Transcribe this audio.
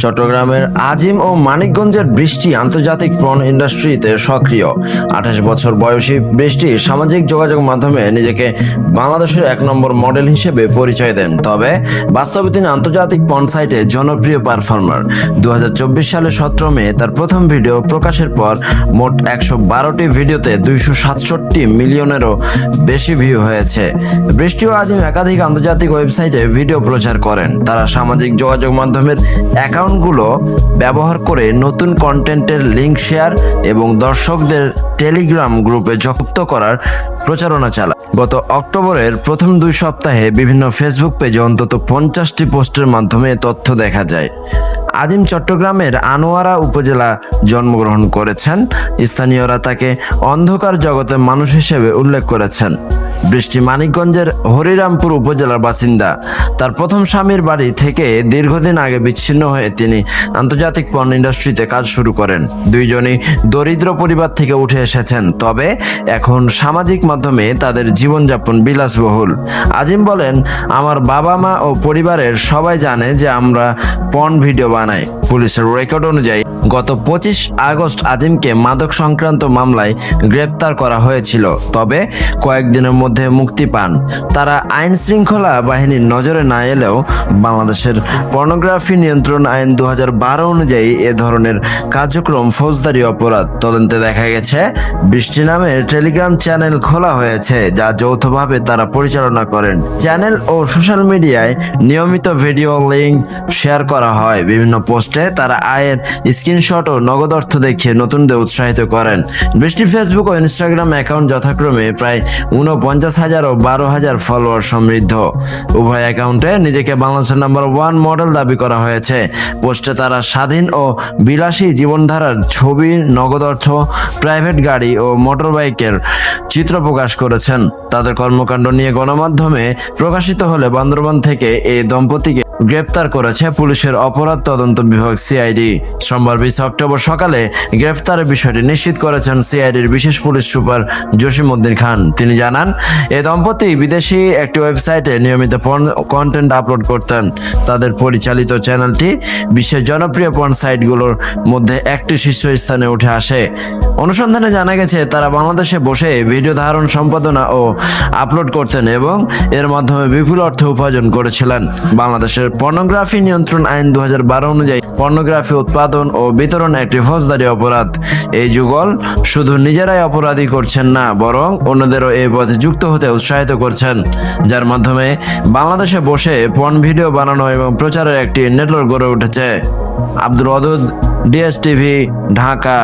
চট্টগ্রামের আজিম ও মানিকগঞ্জের বৃষ্টি আন্তর্জাতিক পর্ন ইন্ডাস্ট্রিতে সক্রিয়। 28 বছর বয়সী বৃষ্টি সামাজিক যোগাযোগ মাধ্যমে নিজেকে বাংলাদেশের 1 নম্বর মডেল হিসেবে পরিচয় দেন। তবে বাস্তবে তিনি আন্তর্জাতিক পর্ন সাইটে জনপ্রিয় পারফর্মার। 2024 সালের 17 মে তার প্রথম ভিডিও প্রকাশের পর মোট 112টি ভিডিওতে 267 মিলিয়নেরও বেশি ভিউ হয়েছে। বৃষ্টি ও আজিম একাধিক আন্তর্জাতিক ওয়েবসাইটে ভিডিও প্রচার করেন। তারা সামাজিক যোগাযোগ মাধ্যমের অ্যাকাউন্টগুলো ব্যবহার করে নতুন কন্টেন্টের লিঙ্ক শেয়ার এবং দর্শকদের টেলিগ্রাম গ্রুপে যুক্ত করার প্রচারণা চালায়। গত অক্টোবরের প্রথম 2 সপ্তাহে বিভিন্ন ফেসবুক পেজে অন্তত 50টি পোস্টের মাধ্যমে তথ্য দেখা যায়। আজিম চট্টগ্রামের আনোয়ারা উপজেলা জন্মগ্রহণ করেছেন। স্থানীয়রা তাকে অন্ধকার জগতের মানুষ হিসেবে উল্লেখ করেছেন। বৃষ্টি মানিকগঞ্জের হরিরামপুর উপজেলার বাসিন্দা। তার প্রথম স্বামীর বাড়ি থেকে দীর্ঘদিন আগে বিচ্ছিন্ন হয়ে তিনি আন্তর্জাতিক পর্ন ইন্ডাস্ট্রিতে কাজ শুরু করেন। দুইজনই দরিদ্র পরিবার থেকে উঠে এসেছেন, তবে এখন সামাজিক মাধ্যমে তাদের জীবনযাপন বিলাসবহুল। আজিম বলেন, আমার বাবা মা ও পরিবারের সবাই জানে যে আমরা পর্ন ভিডিও বানাই। পুলিশের রেকর্ড অনুযায়ী গত 25 আগস্ট আজিমকে মাদক সংক্রান্ত মামলায় গ্রেপ্তার করা হয়েছিল, তবে কয়েকদিনের মধ্যে মুক্তি পান। তারা আইন শৃঙ্খলা বাহিনীর নজরে না এলেও বাংলাদেশের পর্নোগ্রাফি নিয়ন্ত্রণ আইন 2012 অনুযায়ী এ ধরনের কার্যক্রম ফৌজদারি অপরাধ। তদন্তে দেখা গেছে বৃষ্টি নামের টেলিগ্রাম চ্যানেল খোলা হয়েছে, যা যৌথভাবে তারা পরিচালনা করেন। চ্যানেল ও সোশ্যাল মিডিয়ায় নিয়মিত ভিডিও লিঙ্ক শেয়ার করা হয়। বিভিন্ন পোস্টে তারা আয়ের স্ক্রিনশট ও নগদ অর্থ দেখিয়ে নতুনদের উৎসাহিত করেন। বৃষ্টির ফেসবুক ও ইনস্টাগ্রাম অ্যাকাউন্ট যথাক্রমে প্রায় 49,000 ও 12,000 ফলোয়ার সমৃদ্ধ। উভয় অ্যাকাউন্টে নিজেকে বাংলাদেশের নাম্বার 1 মডেল দাবি করা হয়েছে। পোস্টে তারা স্বাধীন ও বিলাসী জীবনধারার ছবি, নগদ অর্থ, প্রাইভেট গাড়ি ও মোটরবাইকের চিত্র প্রকাশ করেছেন। তাদের কর্মকাণ্ড নিয়ে গণমাধ্যমে প্রকাশিত হলে বান্দরবান থেকে এই দম্পতিকে গ্রেপ্তার করেছে পুলিশের অপরাধ তদন্ত বিভাগ সিআইডি। সোমবার 20 অক্টোবর সকালে গ্রেফতারের বিষয়টি নিশ্চিত করেছেন সিআইডির বিশেষ পুলিশ সুপার জসিমউদ্দিন খান। তিনি জানান, এই দম্পতি বিদেশি একটি ওয়েবসাইটে নিয়মিত পর্ন কন্টেন্ট আপলোড করতেন। তাদের পরিচালিত চ্যানেলটি বিশ্বের জনপ্রিয় পর্ন সাইটগুলোর মধ্যে একটি শীর্ষস্থানে উঠে আসে। অনুসন্ধানে জানা গেছে তারা বাংলাদেশে বসে ভিডিও ধারণ, সম্পাদনা ও আপলোড করতেন এবং এর মাধ্যমে বিপুল অর্থ উপার্জন করেছিলেন। বাংলাদেশের পর্নোগ্রাফি নিয়ন্ত্রণ আইন 2012 অনুযায়ী পর্নোগ্রাফি উৎপাদন ও বিতরণ একটি ফৌজদারি অপরাধ। এই যুগল শুধু নিজেরাই অপরাধী করছেন না, বরং অন্যদেরও এই পথে যুক্ত হতে উৎসাহিত করছেন, যার মাধ্যমে বাংলাদেশে বসে পর্ন ভিডিও বানানো এবং প্রচারের একটি নেটওয়ার্ক গড়ে উঠেছে। আব্দুল ওয়াদুদ, ডিএসটিভি, ঢাকা।